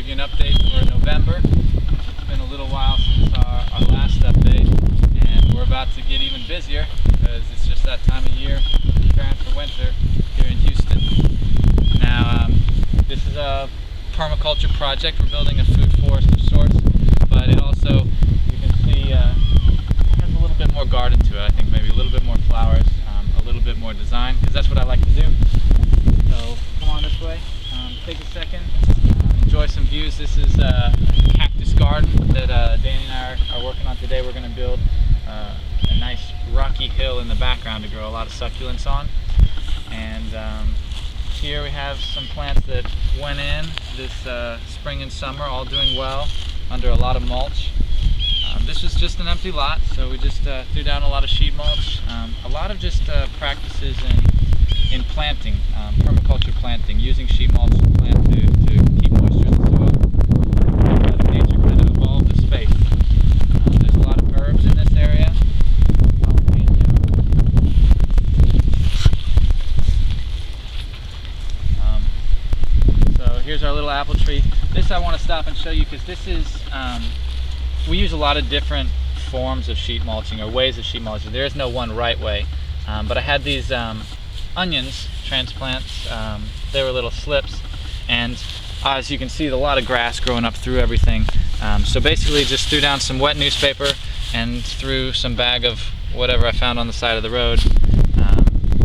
give you an update for November. It's been a little while since our last update, and we're about to get even busier because it's just that time of year preparing for winter here in Houston. Now, this is a permaculture project. We're building a food forest of sorts, but it also, you can see, has a little bit more garden to it. I think maybe a little bit more flowers, a little bit more design, because that's what I like to do. So come on this way, take a second, enjoy some views. This is a cactus garden that Danny and I are working on today. We're going to build a nice rocky hill in the background to grow a lot of succulents on. And here we have some plants that went in this spring and summer, all doing well under a lot of mulch. This was just an empty lot, so we just threw down a lot of sheet mulch, a lot of just practices in planting, permaculture planting, using sheet mulch to plant to keep moisture in the soil, letting nature kind of evolve the space. There's a lot of herbs in this area. So here's our little apple tree. This I want to stop and show you because this is, we use a lot of different forms of sheet mulching or ways of sheet mulching. There is no one right way, but I had these onions transplants. They were little slips, and as you can see, a lot of grass growing up through everything. So basically just threw down some wet newspaper and threw some bag of whatever I found on the side of the road.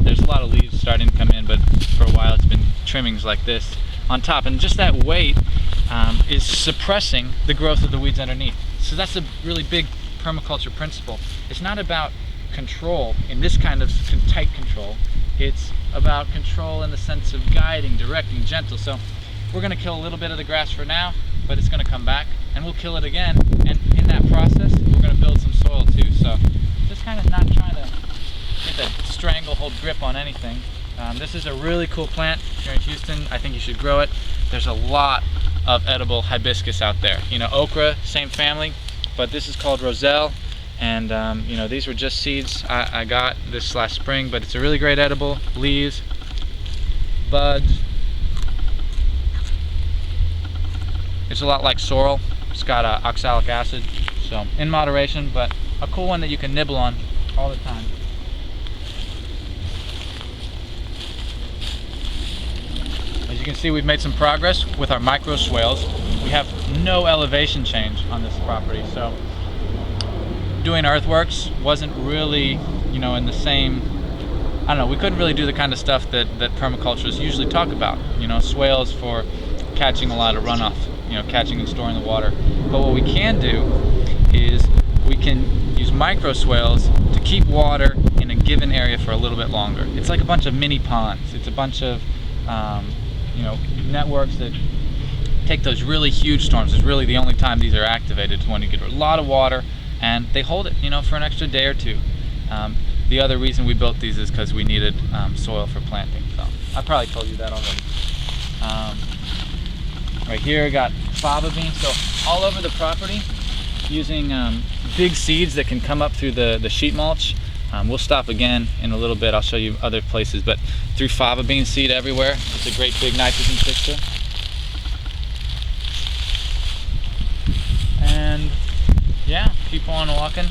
There's a lot of leaves starting to come in, but for a while it's been trimmings like this on top, and just that weight is suppressing the growth of the weeds underneath. So that's a really big permaculture principle. It's not about control in this kind of tight control. It's about control in the sense of guiding, directing, gentle. So we're going to kill a little bit of the grass for now, but it's going to come back, and we'll kill it again. And in that process, we're going to build some soil too. So just kind of not trying to get that stranglehold grip on anything. This is a really cool plant here in Houston. I think you should grow it. There's a lot of edible hibiscus out there. You know, okra, same family, but this is called roselle. And you know, these were just seeds I got this last spring, but it's a really great edible. Leaves, buds. It's a lot like sorrel. It's got oxalic acid, so in moderation, but a cool one that you can nibble on all the time. As you can see, we've made some progress with our micro swales. We have no elevation change on this property, so doing earthworks wasn't really, you know, in the same, I don't know, we couldn't really do the kind of stuff that permaculturists usually talk about, you know, swales for catching a lot of runoff, you know, catching and storing the water. But what we can do is we can use micro swales to keep water in a given area for a little bit longer. It's like a bunch of mini ponds. It's a bunch of, you know, networks that take those really huge storms. It's really the only time these are activated is when you get a lot of water, and they hold it, you know, for an extra day or two. The other reason we built these is because we needed soil for planting. So I probably told you that already. Right here I got fava beans. So all over the property, using big seeds that can come up through the sheet mulch. We'll stop again in a little bit. I'll show you other places, but through fava bean seed everywhere. It's a great big nitrogen fixer. And yeah, keep on walking.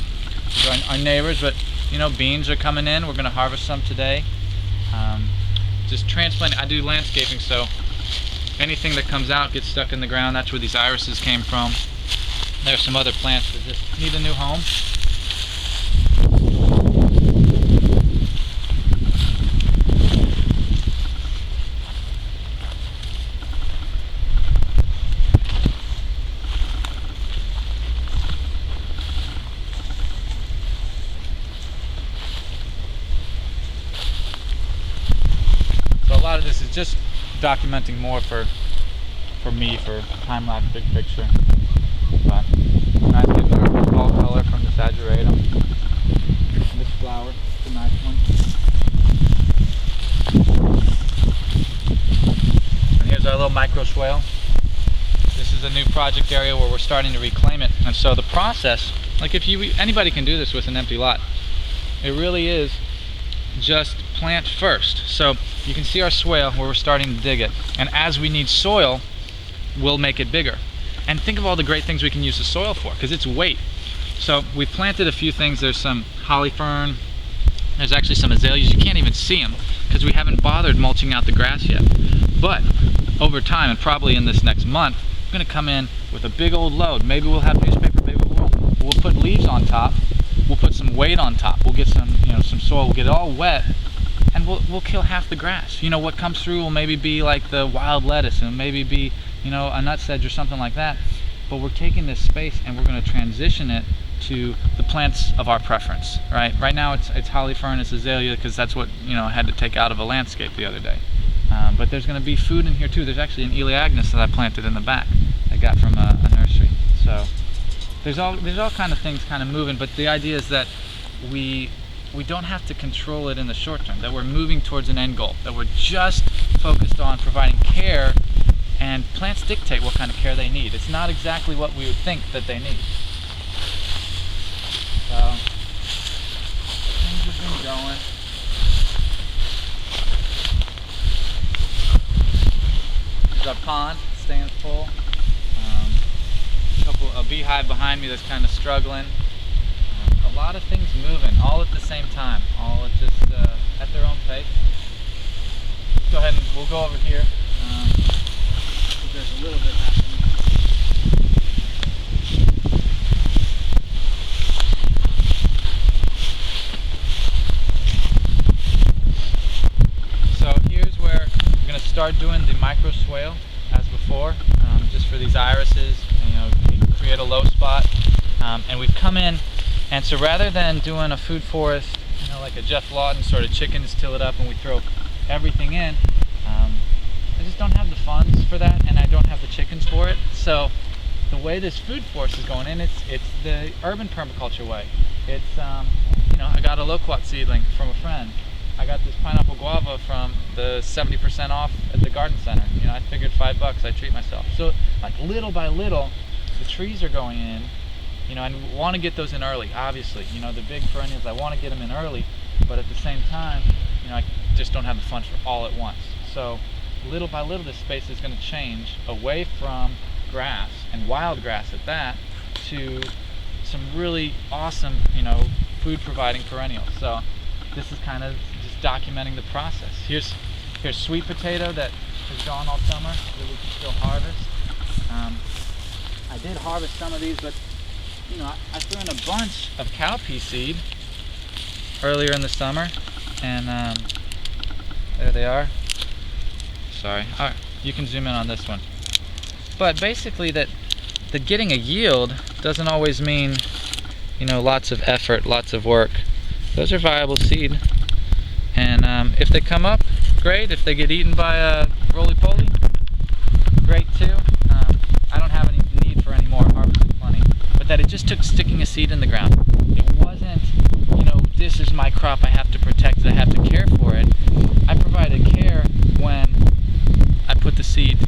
These are our neighbors, but you know, beans are coming in. We're going to harvest some today. Just transplanting. I do landscaping, so anything that comes out gets stuck in the ground. That's where these irises came from. There's some other plants that just need a new home. A lot of this is just documenting more for me, for time-lapse big picture. But nice getting our fall color from the saturatum. And this flower is a nice one. And here's our little micro swale. This is a new project area where we're starting to reclaim it. And so the process, like anybody can do this with an empty lot. It really is just plant first. So you can see our swale where we're starting to dig it, and as we need soil, will make it bigger. And think of all the great things we can use the soil for, because it's weight. So we've planted a few things. There's some holly fern, there's actually some azaleas. You can't even see them because we haven't bothered mulching out the grass yet. But over time, and probably in this next month, I'm going to come in with a big old load. Maybe we'll have newspaper, maybe we won't. We'll put leaves on top, we'll put some weight on top, we'll get some, some soil, we'll get it all wet, and we'll kill half the grass. What comes through will maybe be like the wild lettuce, and maybe be, a nutsedge or something like that. But we're taking this space and we're going to transition it to the plants of our preference, right? Right now it's holly fern, it's azalea, because that's what I had to take out of a landscape the other day. But there's going to be food in here too. There's actually an Eleagnus that I planted in the back. I got from a nursery. So there's all kind of things kind of moving. But the idea is that we don't have to control it in the short term. That we're moving towards an end goal. That we're just focused on providing care, and plants dictate what kind of care they need. It's not exactly what we would think that they need. So things have been going. There's our pond staying full. A beehive behind me that's kind of struggling. A lot of things moving, all at the same time, all just at their own pace. Let's go ahead and we'll go over here. There's a little bit happening. So here's where we're going to start doing the micro swale as before, just for these irises, create a low spot. And we've come in, and so rather than doing a food forest, like a Jeff Lawton sort of chickens till it up and we throw everything in, I just don't have the funds for that, and I don't have the chickens for it. So the way this food forest is going in, it's the urban permaculture way. It's I got a loquat seedling from a friend. I got this pineapple guava from the 70% off at the garden center. I figured $5, I treat myself. So like little by little, the trees are going in. I want to get those in early, obviously. The big perennials, I want to get them in early, but at the same time, I just don't have the funds for all at once. So little by little, this space is going to change away from grass, and wild grass at that, to some really awesome, food providing perennials. So this is kind of just documenting the process. Here's sweet potato that has gone all summer that we can still harvest. I did harvest some of these, but I threw in a bunch of cowpea seed earlier in the summer, and there they are. Sorry. All right, you can zoom in on this one. But basically, that getting a yield doesn't always mean, lots of effort, lots of work. Those are viable seed, and if they come up, great. If they get eaten by a roly-poly, great too. I don't have any need for any more. Harvested plenty. But that it just took sticking a seed in the ground. It wasn't, this is my crop, I have to protect it, I have to care for it. I provided care when I put the seed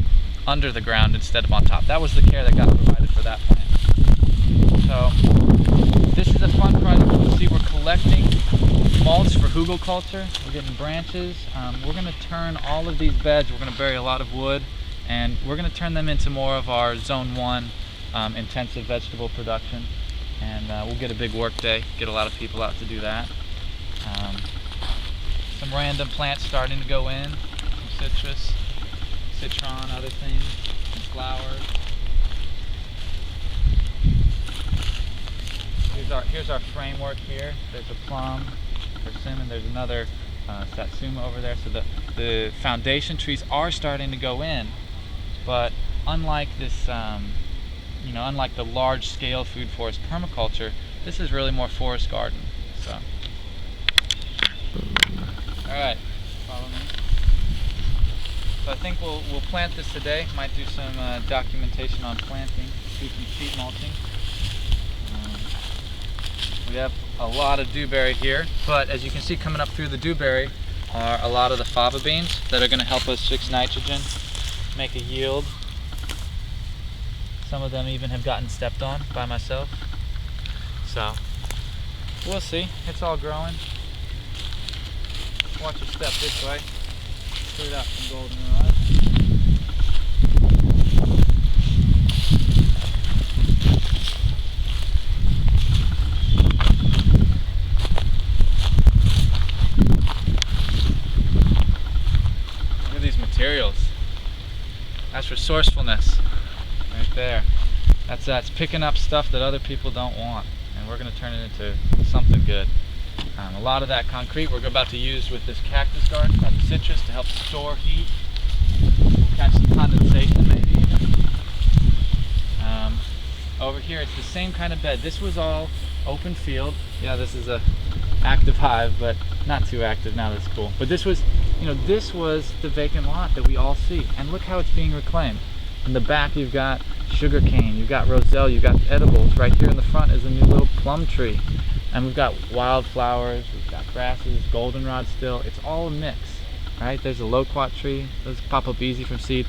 under the ground instead of on top. That was the care that got provided for that plant. So this is a fun project. You'll see we're collecting mulch for hugelkultur. We're getting branches. We're going to turn all of these beds, we're going to bury a lot of wood, and we're going to turn them into more of our Zone 1 intensive vegetable production. And we'll get a big work day, get a lot of people out to do that. Some random plants starting to go in, some citrus, citron, other things, some flowers. Here's our framework here. There's a plum, persimmon, there's another satsuma over there. So the foundation trees are starting to go in, but unlike this, unlike the large-scale food forest permaculture, this is really more forest garden. So, all right, follow me. So I think we'll plant this today. Might do some documentation on planting, do some sheet mulching. We have a lot of dewberry here, but as you can see, coming up through the dewberry are a lot of the fava beans that are going to help us fix nitrogen, make a yield. Some of them even have gotten stepped on by myself. So we'll see. It's all growing. Watch your step this way. Cleared out some goldenrod. That's resourcefulness right there. That's picking up stuff that other people don't want, and we're going to turn it into something good. A lot of that concrete we're about to use with this cactus garden called citrus to help store heat. We'll catch some condensation maybe even. Over here it's the same kind of bed. This was all open field. Yeah, this is a active hive, but not too active now. That's cool. But this was, this was the vacant lot that we all see, and look how it's being reclaimed. In the back you've got sugar cane, you've got roselle, you've got edibles. Right here in the front is a new little plum tree, and we've got wildflowers, we've got grasses, goldenrod still. It's all a mix, right? There's a loquat tree. Those pop up easy from seed.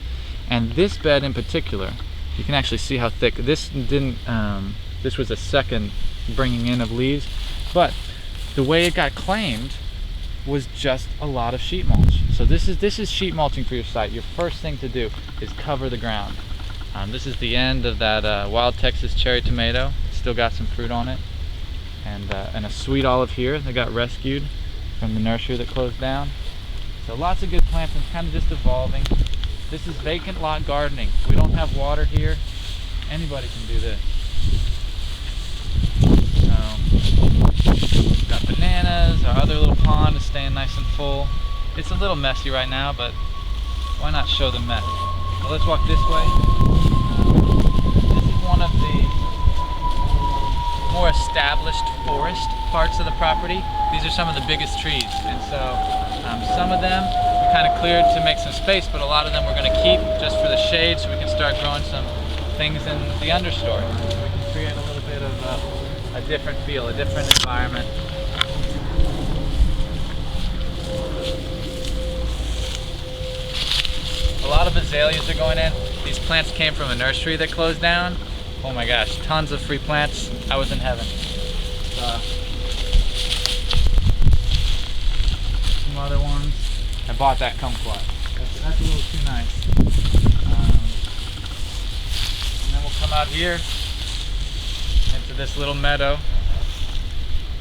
And this bed in particular, you can actually see how thick. This didn't. This was a second bringing in of leaves, but the way it got claimed was just a lot of sheet mulch. So this is sheet mulching for your site. Your first thing to do is cover the ground. This is the end of that wild Texas cherry tomato. It's still got some fruit on it, and a sweet olive here that got rescued from the nursery that closed down. So lots of good plants, and kind of just evolving. This is vacant lot gardening. We don't have water here. Anybody can do this. We've got bananas. Our other little pond is staying nice and full. It's a little messy right now, but why not show the mess? So let's walk this way. This is one of the more established forest parts of the property. These are some of the biggest trees, and so some of them we kind of cleared to make some space, but a lot of them we're going to keep just for the shade, so we can start growing some things in the understory. So we can create a little bit of a different feel, a different environment. A lot of azaleas are going in. These plants came from a nursery that closed down. Oh my gosh, tons of free plants. I was in heaven. Some other ones. I bought that kumquat. That's a little too nice. And then we'll come out here into this little meadow,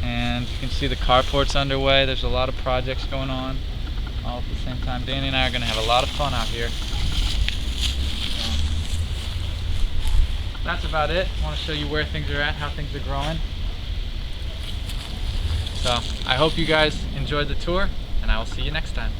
and you can see the carport's underway. There's a lot of projects going on all at the same time. Danny and I are going to have a lot of fun out here. That's about it. I want to show you where things are at, how things are growing. So I hope you guys enjoyed the tour, and I will see you next time.